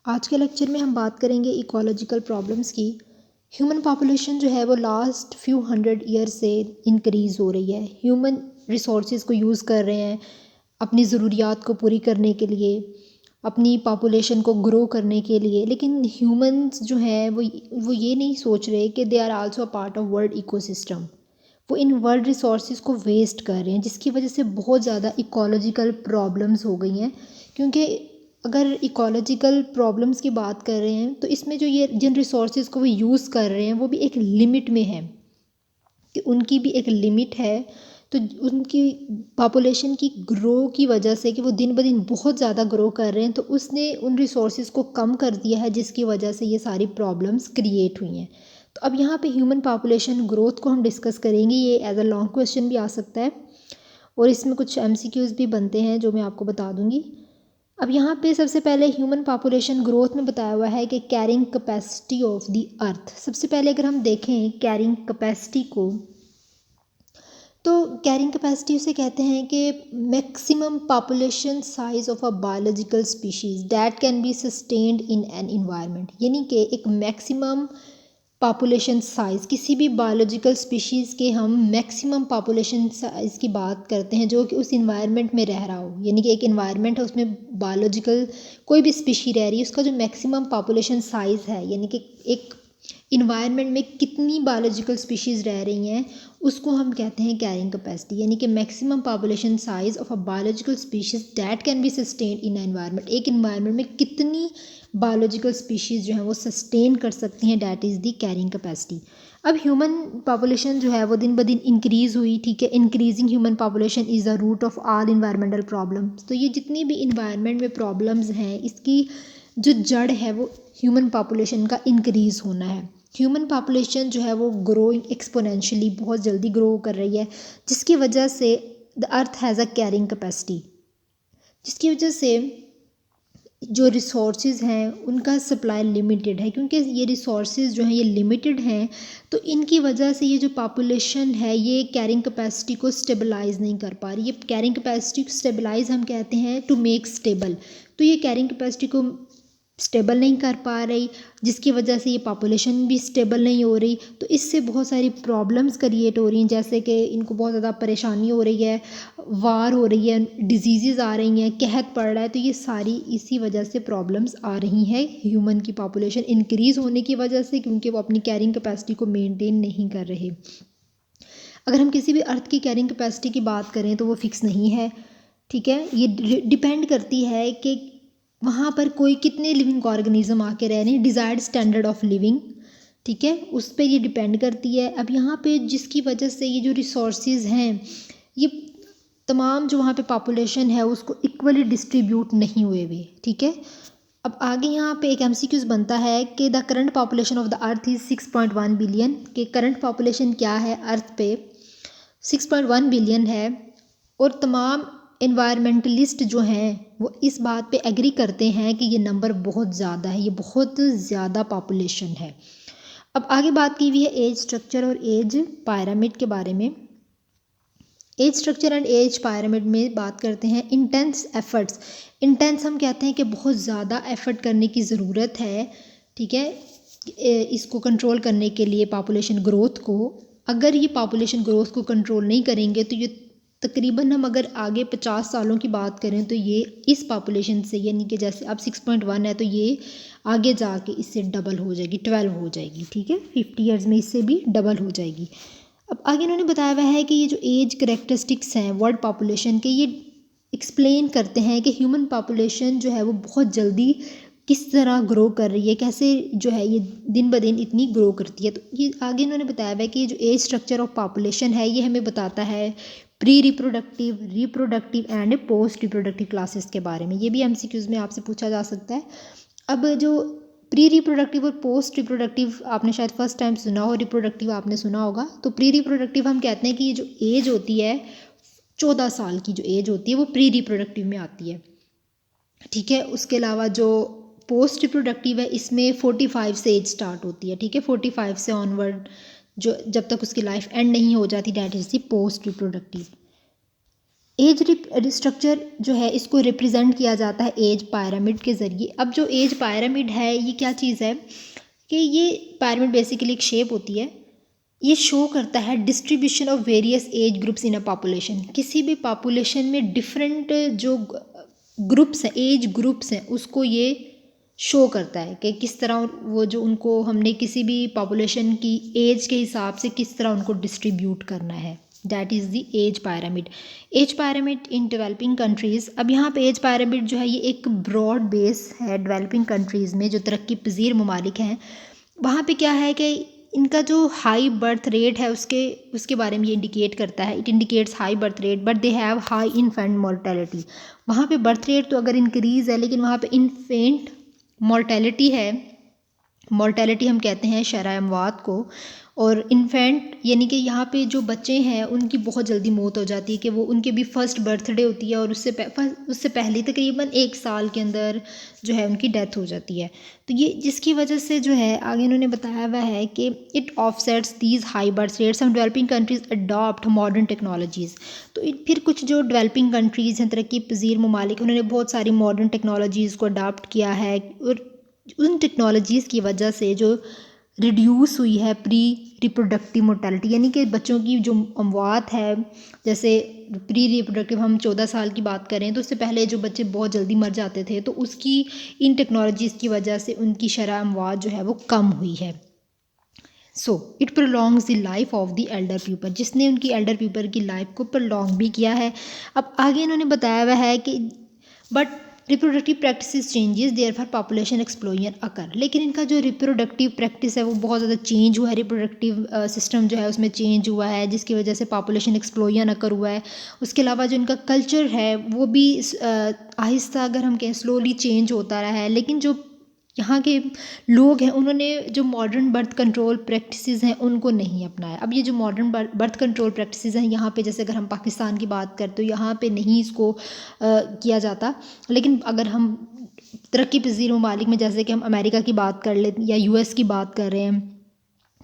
आज के लेक्चर में हम बात करेंगे इकोलॉजिकल प्रॉब्लम्स की। ह्यूमन पॉपुलेशन जो है वो लास्ट फ्यू हंड्रेड ईयर से इंक्रीज़ हो रही है। ह्यूमन रिसोर्सेज को यूज़ कर रहे हैं अपनी ज़रूरियात को पूरी करने के लिए, अपनी पॉपुलेशन को ग्रो करने के लिए। लेकिन ह्यूमंस जो हैं वो ये नहीं सोच रहे कि they are also a part of world ecosystem. वो इन वर्ल्ड रिसोर्सेज को वेस्ट कर रहे हैं, जिसकी वजह से बहुत ज़्यादा इकोलॉजिकल प्रॉब्लम्स हो गई हैं। क्योंकि अगर इकोलॉजिकल प्रॉब्लम्स की बात कर रहे हैं तो इसमें जो ये जिन रिसोर्सेज को वो यूज़ कर रहे हैं वो भी एक लिमिट में है, कि उनकी भी एक लिमिट है। तो उनकी पॉपुलेशन की ग्रो की वजह से कि वो दिन ब दिन बहुत ज़्यादा ग्रो कर रहे हैं, तो उसने उन रिसोर्सेज को कम कर दिया है, जिसकी वजह से ये सारी प्रॉब्लम्स क्रिएट हुई हैं। तो अब यहाँ पे ह्यूमन पॉपुलेशन ग्रोथ को हम डिस्कस करेंगे। ये एज अ लॉन्ग क्वेश्चन भी आ सकता है और इसमें कुछ एमसीक्यूज़ भी बनते हैं जो मैं आपको बता दूंगी। अब यहाँ पे सबसे पहले ह्यूमन पॉपुलेशन ग्रोथ में बताया हुआ है कि carrying capacity of the earth. सबसे पहले अगर हम देखें कैरिंग कैपेसिटी को, तो कैरिंग कैपेसिटी उसे कहते हैं कि maximum population size of a biological species that can be sustained in an environment. यानी कि एक मैक्सिमम पॉपुलेशन साइज़, किसी भी बायोलॉजिकल स्पीशीज़ के हम मैक्सिमम पॉपुलेशन साइज़ की बात करते हैं जो कि उस इन्वायरमेंट में रह रहा हो। यानी कि एक इन्वायरमेंट है, उसमें बायोलॉजिकल कोई भी स्पीशी रह रही है, उसका जो मैक्सिमम पॉपुलेशन साइज़ है, यानी कि एक इन्वायरमेंट में कितनी बायोलॉजिकल स्पीशीज़ रह रही हैं, उसको हम कहते हैं कैरिंग कैपेसिटी। यानी कि maximum population size of a biological species that can be sustained in environment. एक इन्वायरमेंट में कितनी बायोलॉजिकल स्पीशीज़ जो हैं वो सस्टेन कर सकती हैं, that is the carrying capacity. अब ह्यूमन पॉपुलेशन जो है वो दिन ब दिन इंक्रीज़ हुई, ठीक है। Increasing human population is the root of all environmental problems. तो ये जितनी भी इन्वायरमेंट में प्रॉब्लम्स हैं, इसकी जो जड़ है वो ह्यूमन पॉपुलेशन का इंक्रीज़ होना है। ह्यूमन पॉपुलेशन जो है वो ग्रोइंग एक्सपोनेंशियली, बहुत जल्दी ग्रो कर रही है, जिसकी वजह से the earth has a carrying capacity, जिसकी वजह से जो रिसोर्सेज हैं उनका सप्लाई लिमिटेड है। क्योंकि ये रिसोर्सेज जो हैं ये लिमिटेड हैं, तो इनकी वजह से ये जो पॉपुलेशन है ये कैरिंग कैपेसिटी को स्टेबलाइज नहीं कर पा रही। ये कैरिंग कैपेसिटी को स्टेबलाइज हम कहते हैं टू मेक स्टेबल। तो ये कैरिंग कैपेसिटी को स्टेबल नहीं कर पा रही, जिसकी वजह से ये पॉपुलेशन भी स्टेबल नहीं हो रही। तो इससे बहुत सारी प्रॉब्लम्स क्रिएट हो रही हैं, जैसे कि इनको बहुत ज़्यादा परेशानी हो रही है, वार हो रही है, डिजीज़ आ रही हैं, कहत पड़ रहा है। तो ये सारी इसी वजह से प्रॉब्लम्स आ रही हैं ह्यूमन की पॉपुलेशन इंक्रीज़ होने की वजह से, क्योंकि वो अपनी कैरिंग कैपेसिटी को मेनटेन नहीं कर रहे। अगर हम किसी भी अर्थ की कैरिंग कैपेसिटी की बात करें तो वो फिक्स नहीं है, ठीक है। ये डिपेंड करती है कि वहाँ पर कोई कितने लिविंग ऑर्गेनिज्म आके रह रहे हैं, डिज़ायर्ड स्टैंडर्ड ऑफ लिविंग, ठीक है, उस पर ये डिपेंड करती है। अब यहाँ पे जिसकी वजह से ये जो रिसोर्सेज हैं ये तमाम जो वहाँ पे पॉपुलेशन है उसको इक्वली डिस्ट्रीब्यूट नहीं हुए हुए, ठीक है। अब आगे यहाँ पे एक एमसीक्यूज बनता है कि the current population of the earth is 6.1 billion. के करंट पॉपुलेशन क्या है अर्थ पे, 6.1 बिलियन है। और तमाम एनवायरमेंटलिस्ट जो हैं वो इस बात पे एग्री करते हैं कि ये नंबर बहुत ज़्यादा है, ये बहुत ज़्यादा पॉपुलेशन है। अब आगे बात की हुई है एज स्ट्रक्चर और एज पायरामिड के बारे में। Age structure and age pyramid में बात करते हैं इंटेंस एफर्ट्स। इंटेंस हम कहते हैं कि बहुत ज़्यादा एफर्ट करने की ज़रूरत है, ठीक है, इसको कंट्रोल करने के लिए पॉपुलेशन ग्रोथ को। अगर ये पॉपुलेशन ग्रोथ को कंट्रोल नहीं करेंगे तो ये तकरीबन, हम अगर आगे 50 सालों की बात करें तो ये इस पॉपुलेशन से, यानी कि जैसे अब 6.1 है तो ये आगे जाके इससे डबल हो जाएगी, 12 हो जाएगी, ठीक है। 50 ईयर्स में इससे भी डबल हो जाएगी। अब आगे इन्होंने बताया हुआ है कि ये जो एज करेक्टरिस्टिक्स हैं वर्ल्ड पॉपुलेशन के, ये एक्सप्लेन करते हैं कि ह्यूमन पॉपुलेशन जो है वो बहुत जल्दी किस तरह ग्रो कर रही है, कैसे जो है ये दिन ब दिन इतनी ग्रो करती है। तो ये आगे इन्होंने बताया हुआ है कि ये जो एज स्ट्रक्चर ऑफ पॉपुलेशन है ये हमें बताता है pre reproductive, reproductive and post reproductive classes के बारे में। ये भी एमसीक्यूज में आपसे पूछा जा सकता है। अब जो प्री रिप्रोडक्टिव और पोस्ट रिप्रोडक्टिव आपने शायद फर्स्ट टाइम सुना हो, रिप्रोडक्टिव आपने सुना होगा। तो प्री रिप्रोडक्टिव हम कहते हैं कि ये जो एज होती है 14 साल की जो एज होती है वो प्री रिप्रोडक्टिव में आती है, ठीक है। उसके अलावा जो पोस्ट रिप्रोडक्टिव है इसमें 45 से एज स्टार्ट होती है, ठीक है। 45 से ऑनवर्ड जो जब तक उसकी लाइफ एंड नहीं हो जाती, that is the post reproductive. Age structure जो है इसको रिप्रेजेंट किया जाता है एज पायरामिड के ज़रिए। अब जो एज पायरामिड है ये क्या चीज़ है कि ये पायरामिड बेसिकली एक शेप होती है, ये शो करता है distribution of various age groups in a population. किसी भी पॉपुलेशन में डिफरेंट जो ग्रुप्स हैं, एज ग्रुप्स हैं, उसको ये शो करता है कि किस तरह वो जो उनको हमने किसी भी पॉपुलेशन की एज के हिसाब से किस तरह उनको डिस्ट्रीब्यूट करना है। That is the age pyramid. Age pyramid in developing countries. अब यहाँ पे एज पायरामिड जो है ये एक ब्रॉड बेस है डेवलपिंग कंट्रीज़ में, जो तरक्की पजीर ममालिक हैं वहाँ पे क्या है कि इनका जो हाई बर्थ रेट है उसके बारे में ये इंडिकेट करता है। It indicates high birth rate but they have high infant mortality. वहाँ पे बर्थ रेट तो अगर इंक्रीज़ है लेकिन वहाँ पे इन्फेंट मोर्टेलिटी है। मोर्टेलिटी हम कहते हैं शरह अमवात को, और इन्फेंट यानी कि यहाँ पे जो बच्चे हैं उनकी बहुत जल्दी मौत हो जाती है कि वो उनके भी फर्स्ट बर्थडे होती है और उससे पहले तकरीबन 1 साल के अंदर जो है उनकी डेथ हो जाती है। तो ये जिसकी वजह से जो है आगे इन्होंने बताया हुआ है कि it offsets these high birth rates. Some developing countries adopt modern technologies. तो फिर कुछ जो डेवलपिंग कंट्रीज़ हैं, तरक्की पजीर ममालिक, उन्होंने बहुत सारी मॉडर्न टेक्नोलॉजीज़ को अडॉप्ट किया है और उन टेक्नोलॉजीज़ की वजह से जो रिड्यूस हुई है प्री रिप्रोडक्टिव मोर्टेलिटी, यानी कि बच्चों की जो अमवात है, जैसे प्री रिप्रोडक्टिव हम 14 साल की बात करें तो उससे पहले जो बच्चे बहुत जल्दी मर जाते थे, तो उसकी इन टेक्नोलॉजीज़ की वजह से उनकी शरह अमवात जो है वो कम हुई है। So it prolongs the life of the Elder people, जिसने उनकी एल्डर पीपल की लाइफ को प्रोलॉन्ग भी किया है। अब आगे इन्होंने बताया हुआ है कि but reproductive practice changes there for population explosion occur. लेकिन इनका जो रिप्रोडक्टिव प्रैक्टिस है वो बहुत ज़्यादा चेंज हुआ है, रिप्रोडक्टिव सिस्टम जो है उसमें चेंज हुआ है जिसकी वजह से पॉपुलेशन एक्सप्लोजन अकर हुआ है। उसके अलावा जो इनका कल्चर है वो भी आहिस्ता अगर हम कहें स्लोली चेंज होता रहा है। लेकिन जो यहाँ के लोग हैं उन्होंने जो मॉडर्न बर्थ कंट्रोल प्रैक्टिसेस हैं उनको नहीं अपनाया। अब ये जो मॉडर्न बर्थ कंट्रोल प्रैक्टिसेस हैं यहाँ पे, जैसे अगर हम पाकिस्तान की बात करते तो यहाँ पे नहीं इसको किया जाता। लेकिन अगर हम तरक्की पजीर ममालिक में जैसे कि हम अमेरिका की बात कर ले या यूएस की बात कर रहे हैं,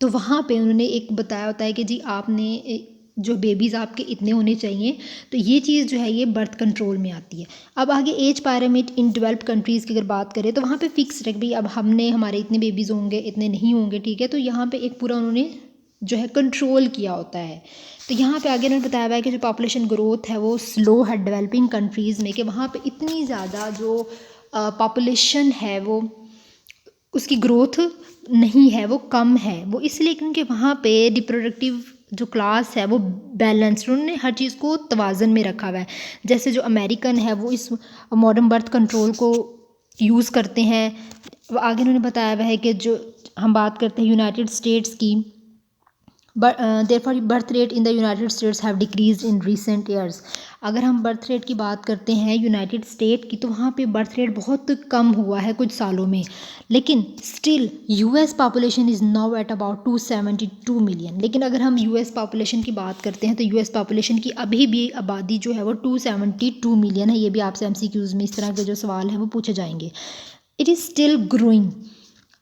तो वहाँ पे उन्होंने एक बताया होता है कि जी आपने जो बेबीज़ आपके इतने होने चाहिए। तो ये चीज़ जो है ये बर्थ कंट्रोल में आती है। अब आगे age pyramid in developed countries की अगर बात करें तो वहाँ पे फिक्स रख भी, अब हमने हमारे इतने बेबीज़ होंगे इतने नहीं होंगे, ठीक है। तो यहाँ पे एक पूरा उन्होंने जो है कंट्रोल किया होता है। तो यहाँ पे आगे उन्होंने बताया हुआ है कि जो पॉपुलेशन ग्रोथ है वो स्लो है डेवलपिंग कंट्रीज़ में, कि वहाँ पे इतनी ज़्यादा जो पॉपुलेशन है वो उसकी ग्रोथ नहीं है, वो कम है। वो इसलिए क्योंकि वहाँ पे रिप्रोडक्टिव जो क्लास है वो बैलेंस्ड, उन्होंने हर चीज़ को तवाज़न में रखा हुआ है। जैसे जो अमेरिकन है वो इस मॉडर्न बर्थ कंट्रोल को यूज़ करते हैं। आगे उन्होंने बताया हुआ है कि जो हम बात करते हैं यूनाइटेड स्टेट्स की, therefore birth rate in the United states have decrease in recent years. अगर हम बर्थ रेट की बात करते हैं यूनाइटेड स्टेट की तो वहाँ पे बर्थ रेट बहुत कम हुआ है कुछ सालों में। लेकिन still US population is now at about 272 million. लेकिन अगर हम यूएस पॉपुलेशन की बात करते हैं तो यूएस पॉपुलेशन की अभी भी आबादी जो है वो 272 मिलियन है। ये भी आपसे एमसीक्यूज़ में इस तरह के जो सवाल हैं वो पूछे जाएंगे। It is still growing.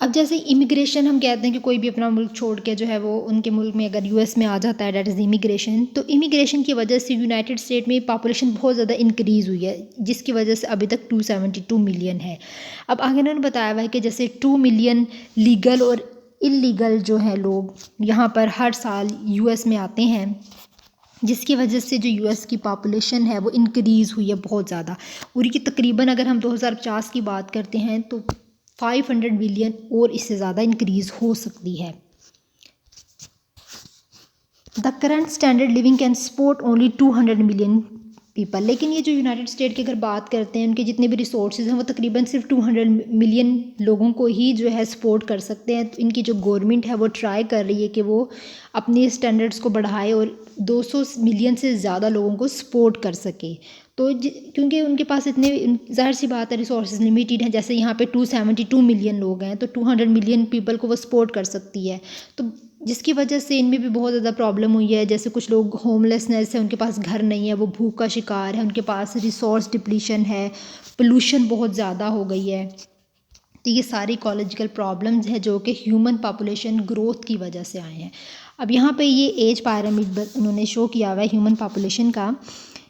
अब जैसे इमिग्रेशन हम कहते हैं कि कोई भी अपना मुल्क छोड़ के जो है वो उनके मुल्क में अगर यूएस में आ जाता है, डेट इज़ इमिग्रेशन। तो इमिग्रेशन की वजह से यूनाइटेड स्टेट में पॉपुलेशन बहुत ज़्यादा इंक्रीज़ हुई है जिसकी वजह से अभी तक 272 मिलियन है। अब आगे उन्होंने बताया हुआ है कि जैसे 2 मिलियन लीगल और इलीगल जो है लोग यहाँ पर हर साल यूएस में आते हैं, जिसकी वजह से जो यूएस की पॉपुलेशन है वो इंक्रीज़ हुई है बहुत ज़्यादा। और ये तकरीबन अगर हम 2050 की बात करते हैं तो 500 मिलियन और इससे ज़्यादा इंक्रीज़ हो सकती है। The current standard living can support only 200 million people. लेकिन ये जो यूनाइटेड स्टेट की अगर बात करते हैं उनके जितने भी रिसोर्सेज हैं वो तकरीबन सिर्फ 200 मिलियन लोगों को ही जो है सपोर्ट कर सकते हैं। तो इनकी जो गवर्नमेंट है वो ट्राई कर रही है कि वो अपने स्टैंडर्ड्स को बढ़ाए और 200 मिलियन से ज़्यादा लोगों को सपोर्ट कर सके। तो क्योंकि उनके पास इतने, ज़ाहिर सी बात है, रिसोर्सेज लिमिटेड हैं। जैसे यहाँ पे 272 मिलियन लोग हैं तो 200 मिलियन पीपल को वो सपोर्ट कर सकती है। तो जिसकी वजह से इनमें भी बहुत ज़्यादा प्रॉब्लम हुई है। जैसे कुछ लोग होमलेसनेस है, उनके पास घर नहीं है, वो भूख का शिकार है, उनके पास रिसोर्स डिप्लीशन है, पोल्यूशन बहुत ज़्यादा हो गई है। तो ये सारी इकोलॉजिकल प्रॉब्लम्स हैं जो कि ह्यूमन पॉपुलेशन ग्रोथ की वजह से आए हैं। अब यहाँ पे ये एज पायरामिड उन्होंने शो किया हुआ है ह्यूमन पॉपुलेशन का,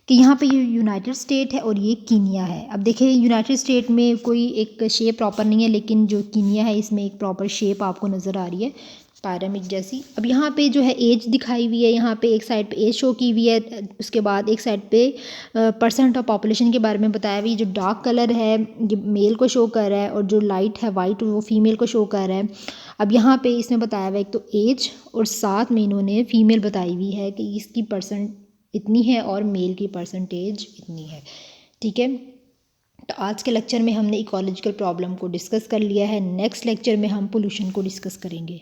कि यहाँ पे ये यूनाइटेड स्टेट है और ये कीनिया है। अब देखिए यूनाइटेड स्टेट में कोई एक शेप प्रॉपर नहीं है, लेकिन जो कीनिया है इसमें एक प्रॉपर शेप आपको नज़र आ रही है पैरामिड जैसी। अब यहाँ पे जो है एज दिखाई हुई है, यहाँ पे एक साइड पे एज शो की हुई है, उसके बाद एक साइड पे परसेंट ऑफ पॉपुलेशन के बारे में बताया हुआ है। जो डार्क कलर है ये मेल को शो कर रहा है और जो लाइट है वाइट वो फीमेल को शो कर रहा है। अब यहाँ पे इसमें बताया हुआ है एक तो एज और साथ में इन्होंने फीमेल बताई हुई है कि इसकी परसेंट इतनी है और मेल की परसेंटेज इतनी है। ठीक है, तो आज के लेक्चर में हमने इकोलॉजिकल प्रॉब्लम को डिस्कस कर लिया है। नेक्स्ट लेक्चर में हम पोल्यूशन को डिस्कस करेंगे।